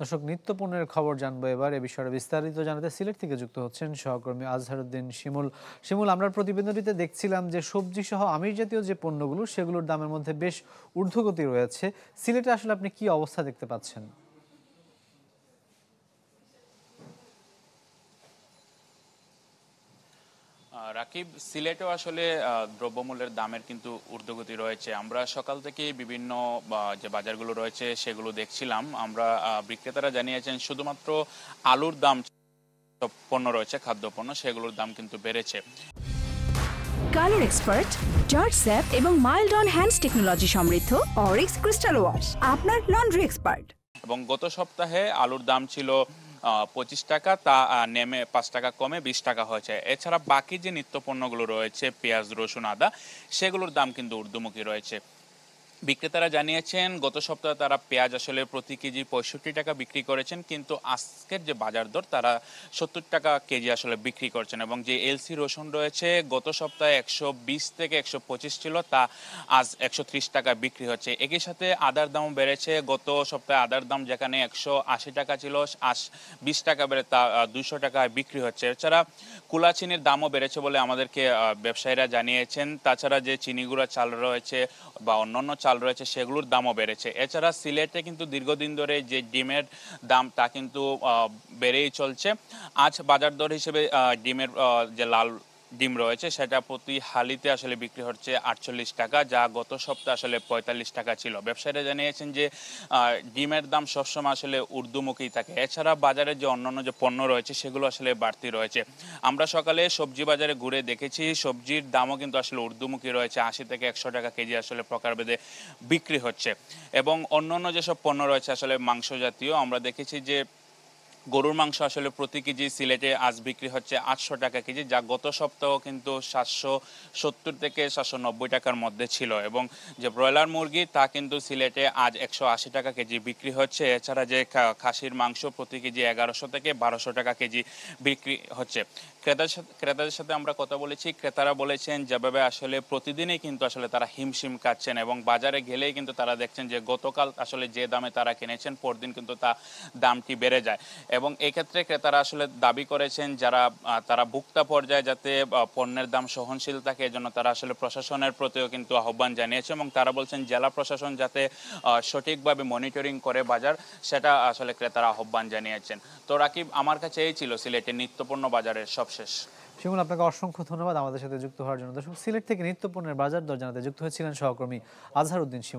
দর্শক, নিত্য পণ্যের খবর জানবো এবার। এ বিষয়ে বিস্তারিত জানাতে সিলেট থেকে যুক্ত হচ্ছেন সহকর্মী আজহারউদ্দিন শিমুল। শিমুল, আমরা প্রতিবেদনটিতে দেখছিলাম যে সবজি সহ আমিষ জাতীয় যে পণ্যগুলো সেগুলোর দামের মধ্যে বেশ ঊর্ধ্বগতি রয়েছে। সিলেটে আসলে আপনি কি অবস্থা দেখতে পাচ্ছেন? রাকিব, সিলেটেও আসলে দ্রব্যমূল্যের দামের কিন্তু ঊর্ধ্বগতি রয়েছে। আমরা সকাল থেকে বিভিন্ন যে বাজারগুলো রয়েছে সেগুলো দেখছিলাম। আমরা বিক্রেতারা জানিয়েছেন শুধুমাত্র আলুর দাম, সব পণ্য রয়েছে খাদ্যপণ্য, সেগুলোর দাম কিন্তু বেড়েছে। কালার এক্সপার্ট, জর্জ স্যাপ এবং মাইল্ড অন হ্যান্ডস টেকনোলজি সমৃদ্ধ অরিক্স ক্রিস্টাল ওয়াশ আপনার লন্ড্রি এক্সপার্ট। এবং গত সপ্তাহে আলুর দাম ছিল 25 টাকা, তা নেমে 5 টাকা কমে 20 টাকা হয়েছে। এছাড়া বাকি যে নিত্য পণ্যগুলো রয়েছে, পেঁয়াজ, রসুন, আদা, সেগুলোর দাম কিন্তু ঊর্ধ্বমুখী রয়েছে। বিক্রেতারা জানিয়েছেন গত সপ্তাহে তারা পেঁয়াজ আসলে প্রতি কেজি 65 টাকা বিক্রি করেছেন, কিন্তু আজকের যে বাজার দর তারা 70 টাকা কেজি আসলে বিক্রি করছেন। এবং যে এলসি রসুন রয়েছে গত সপ্তাহে 120 থেকে 125 ছিল, তা আজ 130 টাকা বিক্রি হচ্ছে। একই সাথে আদার দাম বেড়েছে। গত সপ্তাহে আদার দাম যেখানে 180 টাকা ছিল, আজ 20 টাকা বেড়ে তা 200 টাকায় বিক্রি হচ্ছে। এছাড়া কুলা চিনির দামও বেড়েছে বলে আমাদেরকে ব্যবসায়ীরা জানিয়েছেন। তাছাড়া যে চিনিগুড়া চাল রয়েছে বা অন্যান্য চাল রয়েছে সেগুলোর দামও বেড়েছে। এছাড়া সিলেটে কিন্তু দীর্ঘদিন ধরে যে ডিমের দাম তা কিন্তু বেড়েই চলছে। আজ বাজার দর হিসেবে ডিমের যে লাল ডিম রয়েছে সেটা প্রতি হালিতে আসলে বিক্রি হচ্ছে 48 টাকা, যা গত সপ্তাহে আসলে 45 টাকা ছিল। ব্যবসায়ীরা জানিয়েছেন যে ডিমের দাম সবসময় আসলে ঊর্ধ্বমুখী থাকে। এছাড়া বাজারে যে অন্যান্য যে পণ্য রয়েছে সেগুলো আসলে বাড়তি রয়েছে। আমরা সকালে সবজি বাজারে ঘুরে দেখেছি সবজির দামও কিন্তু আসলে ঊর্ধ্বমুখী রয়েছে। 80 থেকে 100 টাকা কেজি আসলে প্রকারভেদে বিক্রি হচ্ছে। এবং অন্যান্য যেসব পণ্য রয়েছে আসলে মাংস জাতীয়, আমরা দেখেছি যে গরুর মাংস আসলে প্রতি কেজি সিলেটে আজ বিক্রি হচ্ছে 800 টাকা কেজি, যা গত সপ্তাহ কিন্তু 770 থেকে 790 টাকার মধ্যে ছিল। এবং যে ব্রয়লার মুরগি তা কিন্তু সিলেটে আজ 180 টাকা কেজি বিক্রি হচ্ছে। এছাড়া যে খাসির মাংস প্রতি কেজি 1100 থেকে 1200 টাকা কেজি বিক্রি হচ্ছে। ক্রেতাদের সাথে আমরা কথা বলেছি, ক্রেতারা বলেছেন যেভাবে আসলে প্রতিদিনই কিন্তু আসলে তারা হিমশিম খাচ্ছেন এবং বাজারে গেলেই কিন্তু তারা দেখছেন যে গতকাল আসলে যে দামে তারা কিনেছেন পরদিন কিন্তু দামটি বেড়ে যায়। এবং এক্ষেত্রে ক্রেতারা আসলে দাবি করেছেন তারা ভোক্তা পর্যায়ে যাতে পণ্যের দাম সহনশীল থাকে, এজন্য তারা আসলে প্রশাসনের প্রতিও কিন্তু আহ্বান জানিয়েছে। এবং তারা বলছেন জেলা প্রশাসন যাতে সঠিকভাবে মনিটরিং করে বাজার, সেটা আসলে ক্রেতারা আহ্বান জানিয়েছেন। তো রাকিব, আমার কাছে এই ছিল সিলেটের নিত্যপণ্য বাজারের সবশেষ। শিমুল, আপনাকে অসংখ্য ধন্যবাদ আমাদের সাথে যুক্ত হওয়ার জন্য। দর্শক, সিলেট থেকে নিত্য পণ্যের বাজার দর জানাতে যুক্ত হয়েছিলেন সহকর্মী আজহারউদ্দিন শিমুল।